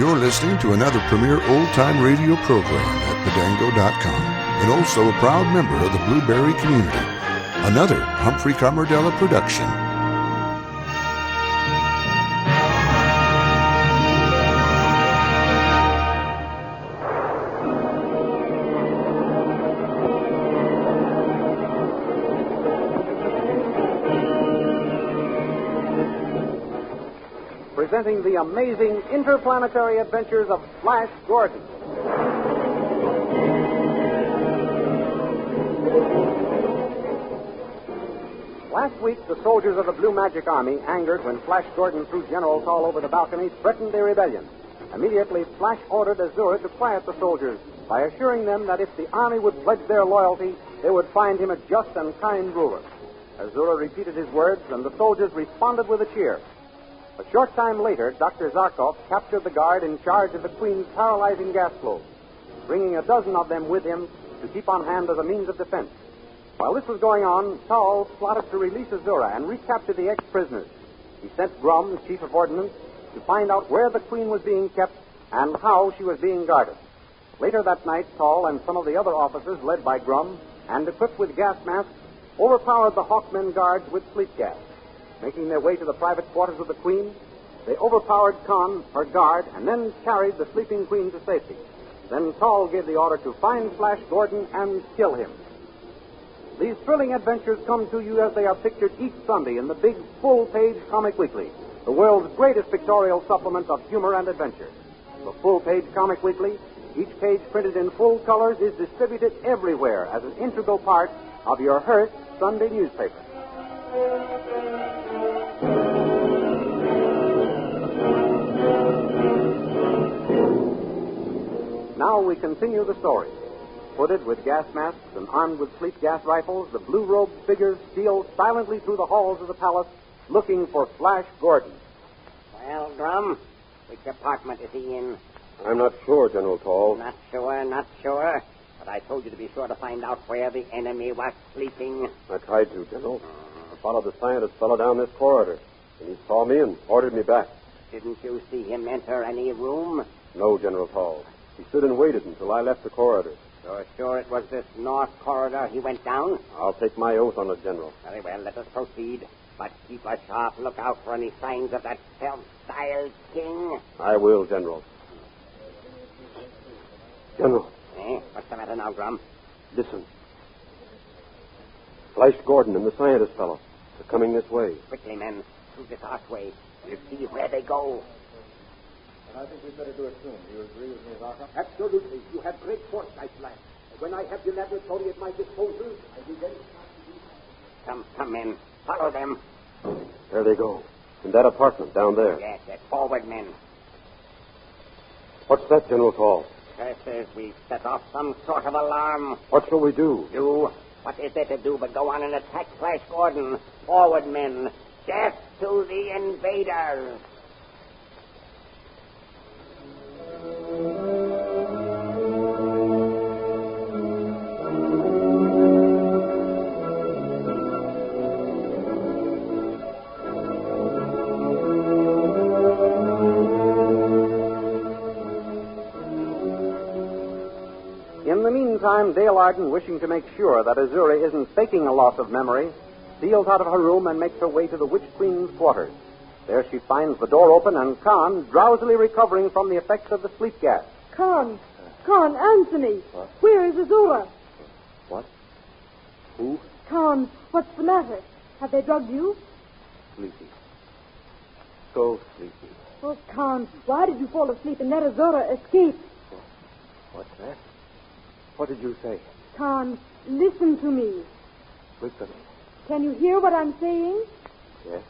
You're listening to another premier old-time radio program at Padango.com, and also a proud member of the Blueberry community. Another Humphrey Carmardella production. Presenting the amazing interplanetary adventures of Flash Gordon. Last week, the soldiers of the Blue Magic Army, angered when Flash Gordon threw General Tal over the balcony, threatened a rebellion. Immediately, Flash ordered Azura to quiet the soldiers by assuring them that if the army would pledge their loyalty, they would find him a just and kind ruler. Azura repeated his words, and the soldiers responded with a cheer. A short time later, Dr. Zarkov captured the guard in charge of the Queen's paralyzing gas flow, bringing a dozen of them with him to keep on hand as a means of defense. While this was going on, Tal plotted to release Azura and recapture the ex-prisoners. He sent Grum, chief of ordnance, to find out where the Queen was being kept and how she was being guarded. Later that night, Tal and some of the other officers, led by Grum, and equipped with gas masks, overpowered the Hawkmen guards with sleep gas. Making their way to the private quarters of the Queen, they overpowered Khan, her guard, and then carried the sleeping Queen to safety. Then Tal gave the order to find Flash Gordon and kill him. These thrilling adventures come to you as they are pictured each Sunday in the big full-page Comic Weekly, the world's greatest pictorial supplement of humor and adventure. The full-page Comic Weekly, each page printed in full colors, is distributed everywhere as an integral part of your Hearst Sunday newspaper. Now we continue the story. Hooded with gas masks and armed with sleep gas rifles, the blue-robed figures steal silently through the halls of the palace, looking for Flash Gordon. Well, Grum, which apartment is he in? I'm not sure, General Tal. Not sure. But I told you to be sure to find out where the enemy was sleeping. I tried to, General. I followed the scientist fellow down this corridor, and he saw me and ordered me back. Didn't you see him enter any room? No, General Tal. He stood and waited until I left the corridor. You're sure it was this north corridor he went down? I'll take my oath on it, General. Very well, let us proceed. But keep a sharp lookout for any signs of that self-styled king. I will, General. General. What's the matter now, Grum? Listen. Flash Gordon and the scientist fellow are coming this way. Quickly, men. Through this archway. We'll see where they go. I think we'd better do it soon. Do you agree with me, Zarkov? Absolutely. You have great foresight, Flash. When I have the laboratory at my disposal, I will then... Come in. Follow them. There they go. In that apartment down there. Yes, forward, men. What's that, General Tal? Curses, we've set off some sort of alarm. What shall we do? You? What is there to do but go on and attack Flash Gordon? Forward, men. Death to the invaders. In the meantime, Dale Arden, wishing to make sure that Azura isn't faking a loss of memory, steals out of her room and makes her way to the Witch Queen's quarters. There she finds the door open and Khan drowsily recovering from the effects of the sleep gas. Khan, answer me. What? Where is Azura? What? Who? Khan, what's the matter? Have they drugged you? Sleepy. So sleepy. Oh, Khan, why did you fall asleep and let Azura escape? What's that? What did you say? Khan, listen to me. Listen. Can you hear what I'm saying? Yes.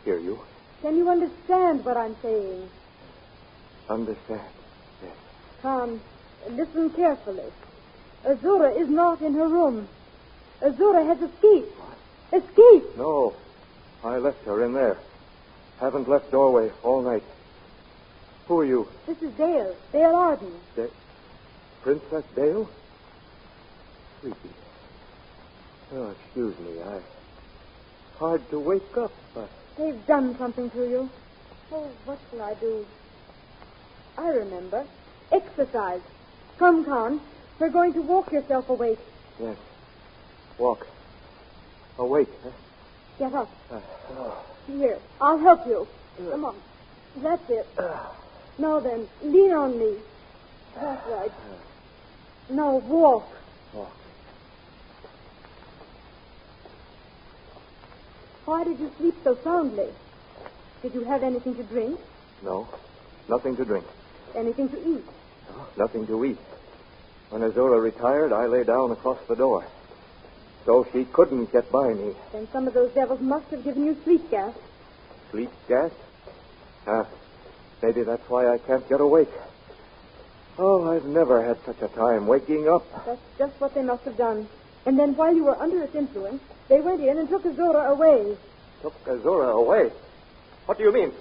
Hear you. Can you understand what I'm saying? Understand. Yes. Khan, listen carefully. Azura is not in her room. Azura has escaped. What? Escaped? No. I left her in there. Haven't left doorway all night. Who are you? This is Dale Arden. Princess Dale? Sleepy. Oh, excuse me. Hard to wake up, but... They've done something to you. Oh, what shall I do? I remember. Exercise. Come, Con. We're going to walk yourself awake. Yes. Walk. Awake, huh? Get up. Here, I'll help you. Come on. That's it. Now then, lean on me. That's right. Now walk. Walk. Why did you sleep so soundly? Did you have anything to drink? No. Nothing to drink. Anything to eat? No, nothing to eat. When Azura retired, I lay down across the door. So she couldn't get by me. Then some of those devils must have given you sleep gas. Sleep gas? Maybe that's why I can't get awake. Oh, I've never had such a time waking up. That's just what they must have done. And then while you were under its influence, they went in and took Azura away. Took Azura away? What do you mean?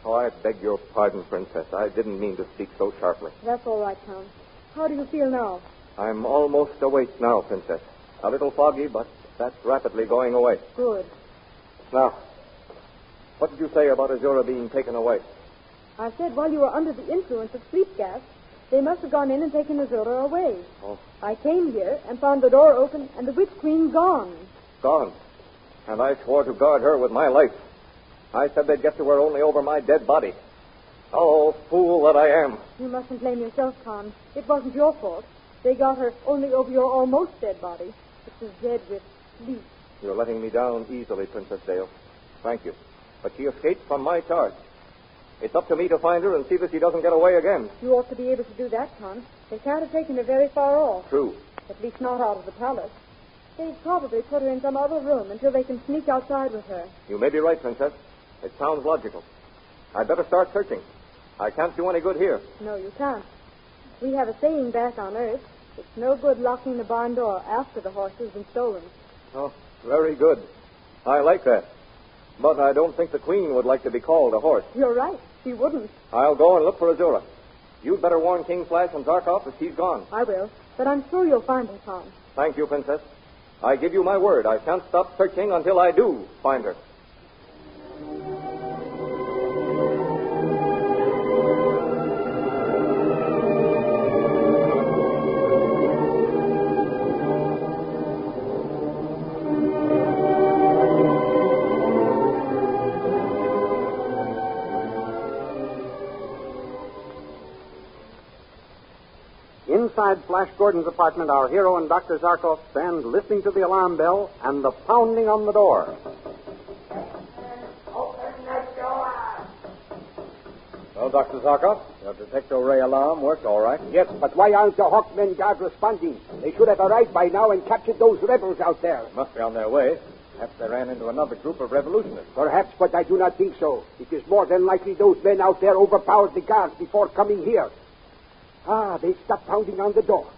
Oh, I beg your pardon, Princess. I didn't mean to speak so sharply. That's all right, Count. How do you feel now? I'm almost awake now, Princess. A little foggy, but that's rapidly going away. Good. Now, what did you say about Azura being taken away? I said while you were under the influence of sleep gas, they must have gone in and taken Azura away. Oh. I came here and found the door open and the Witch Queen gone. Gone. And I swore to guard her with my life. I said they'd get to her only over my dead body. Oh, fool that I am. You mustn't blame yourself, Con. It wasn't your fault. They got her only over your almost dead body. It was dead with sleep. You're letting me down easily, Princess Dale. Thank you. But she escaped from my charge. It's up to me to find her and see that she doesn't get away again. You ought to be able to do that, Con. They can't have taken her very far off. True. At least not out of the palace. They've probably put her in some other room until they can sneak outside with her. You may be right, Princess. It sounds logical. I'd better start searching. I can't do any good here. No, you can't. We have a saying back on Earth. It's no good locking the barn door after the horse has been stolen. Oh, very good. I like that. But I don't think the Queen would like to be called a horse. You're right. She wouldn't. I'll go and look for Azura. You'd better warn King Flash and Zarkov that she's gone. I will. But I'm sure you'll find her, Tom. Thank you, Princess. I give you my word. I can't stop searching until I do find her. Inside Flash Gordon's apartment, our hero and Dr. Zarkov stand listening to the alarm bell and the pounding on the door. Open the door. Well, Dr. Zarkov, your detector ray alarm worked all right. Yes, but why aren't the Hawkmen Guard responding? They should have arrived by now and captured those rebels out there. Must be on their way. Perhaps they ran into another group of revolutionists. Perhaps, but I do not think so. It is more than likely those men out there overpowered the guards before coming here. They stopped pounding on the door.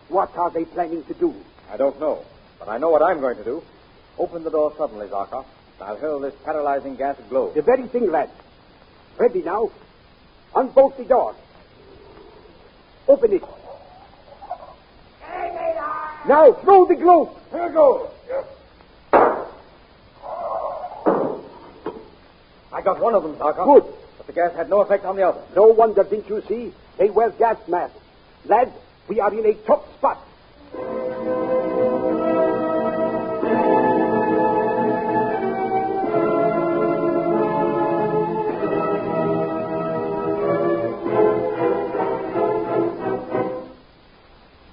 What are they planning to do? I don't know, but I know what I'm going to do. Open the door suddenly, Zarkov. I'll hurl this paralyzing gas glow. The very thing, lad. Ready now. Unbolt the door. Open it. Now, throw the globe. Here goes. I got one of them, Zarkov. Good. But the gas had no effect on the other. No wonder, didn't you see? They wear gas masks. Lad, we are in a top spot.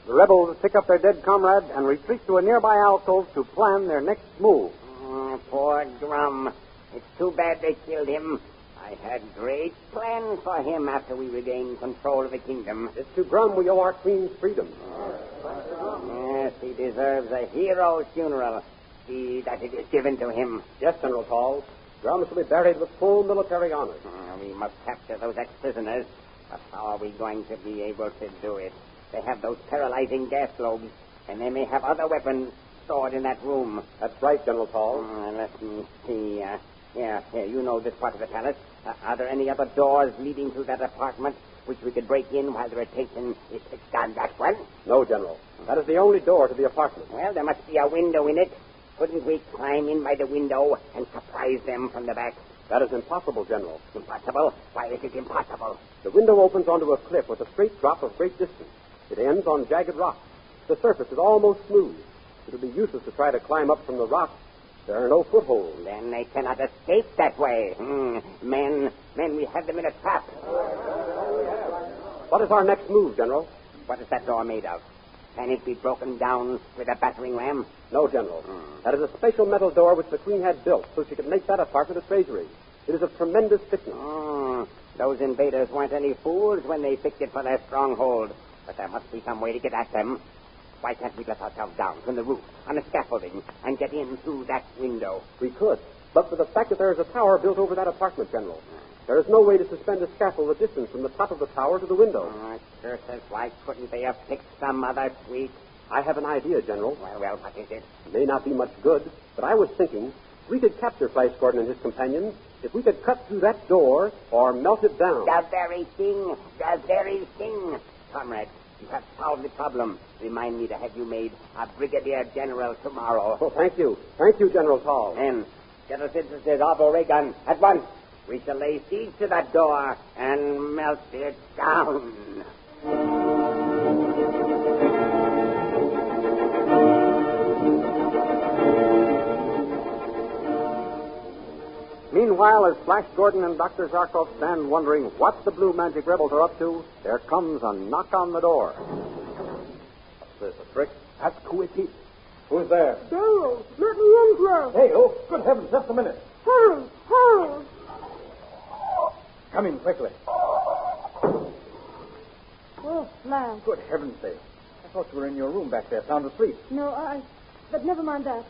The rebels pick up their dead comrade and retreat to a nearby alcove to plan their next move. Poor Drum. It's too bad they killed him. I had great plans for him after we regained control of the kingdom. It's to Grum we owe our queen's freedom. Yes, he deserves a hero's funeral. See that it is given to him. Yes, General Paul. Grum shall be buried with full military honors. We must capture those ex-prisoners. But how are we going to be able to do it? They have those paralyzing gas globes, and they may have other weapons stored in that room. That's right, General Paul. Let me see. Here, you know this part of the palace. Are there any other doors leading to that apartment which we could break in while the rotation is done? That one? No, General. That is the only door to the apartment. Well, there must be a window in it. Couldn't we climb in by the window and surprise them from the back? That is impossible, General. Impossible? Why is it impossible? The window opens onto a cliff with a straight drop of great distance. It ends on jagged rocks. The surface is almost smooth. It would be useless to try to climb up from the rocks. There are no footholds. Then they cannot escape that way. Men, we have them in a trap. What is our next move, General? What is that door made of? Can it be broken down with a battering ram? No, General. That is a special metal door which the Queen had built so she could make that a part of the treasury. It is of tremendous thickness. Those invaders weren't any fools when they picked it for their stronghold. But there must be some way to get at them. Why can't we let ourselves down from the roof on a scaffolding and get in through that window? We could, but for the fact that there is a tower built over that apartment, General. There is no way to suspend a scaffold a distance from the top of the tower to the window. Curses, why couldn't they have picked some other tweak? I have an idea, General. Well, what is it? It may not be much good, but I was thinking we could capture Flash Gordon and his companions if we could cut through that door or melt it down. The very thing. Comrade, you have solved the problem. Remind me to have you made a brigadier general tomorrow. Oh, thank you. Thank you, General Tal. Then, get us into this arbo ray gun at once. We shall lay siege to that door and melt it down. Meanwhile, as Flash Gordon and Dr. Zarkov stand wondering what the Blue Magic rebels are up to, there comes a knock on the door. What's this, a trick? That's who it is. Who's there? Dale, let me in, Flash. Dale? Good heavens, just a minute. Hurry. Come in quickly. Oh, Flash. Good heavens, Dale. I thought you were in your room back there, sound asleep. No, But never mind that.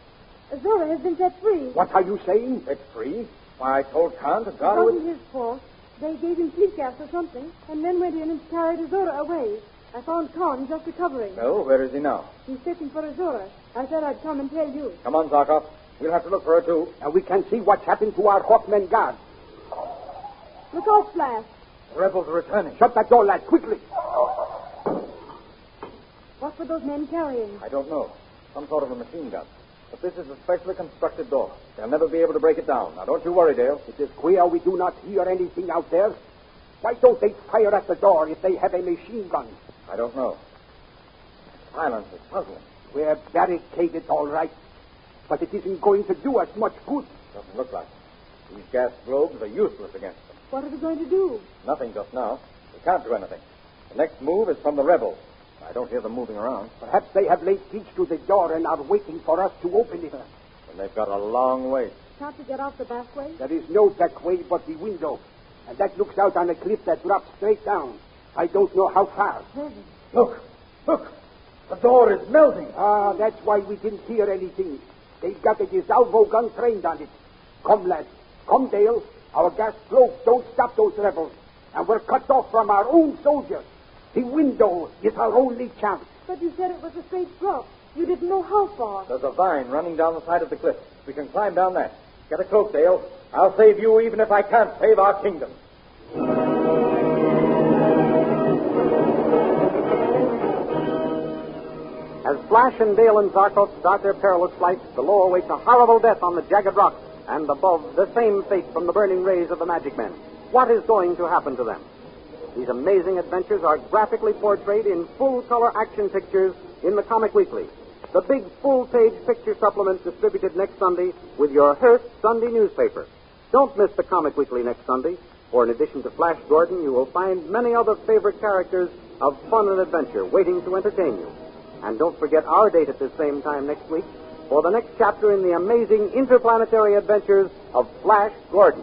Azora has been set free. What are you saying? It's free? Why, I told Khan to guard It with... wasn't his fault. They gave him sleep gas or something, and then went in and carried Azora away. I found Khan just recovering. No, where is he now? He's searching for Azora. I said I'd come and tell you. Come on, Zarkov. We'll have to look for her, too. And we can see what's happened to our Hawkmen guard. Look out, Flash. The rebels are returning. Shut that door, lad, quickly. What were those men carrying? I don't know. Some sort of a machine gun. But this is a specially constructed door. They'll never be able to break it down. Now, don't you worry, Dale. It is queer we do not hear anything out there. Why don't they fire at the door if they have a machine gun? I don't know. Silence is puzzling. We're barricaded, all right. But it isn't going to do us much good. Doesn't look like it. These gas globes are useless against them. What are we going to do? Nothing just now. We can't do anything. The next move is from the rebels. I don't hear them moving around. Perhaps they have laid siege to the door and are waiting for us to open it. And they've got a long way. Can't we get out the back way? There is no back way but the window. And that looks out on a cliff that drops straight down. I don't know how far. Look! The door is melting. Ah, that's why we didn't hear anything. They've got a Salvo gun trained on it. Come, lads. Come, Dale. Our gas globes don't stop those rebels. And we're cut off from our own soldiers. The window is our only chance. But you said it was a straight drop. You didn't know how far. There's a vine running down the side of the cliff. We can climb down that. Get a cloak, Dale. I'll save you even if I can't save our kingdom. As Flash and Dale and Zarkov start their perilous flight, below awaits a horrible death on the jagged rocks, and above, the same fate from the burning rays of the magic men. What is going to happen to them? These amazing adventures are graphically portrayed in full-color action pictures in the Comic Weekly, the big full-page picture supplement distributed next Sunday with your Hearst Sunday newspaper. Don't miss the Comic Weekly next Sunday, for in addition to Flash Gordon, you will find many other favorite characters of fun and adventure waiting to entertain you. And don't forget our date at the same time next week for the next chapter in the amazing interplanetary adventures of Flash Gordon.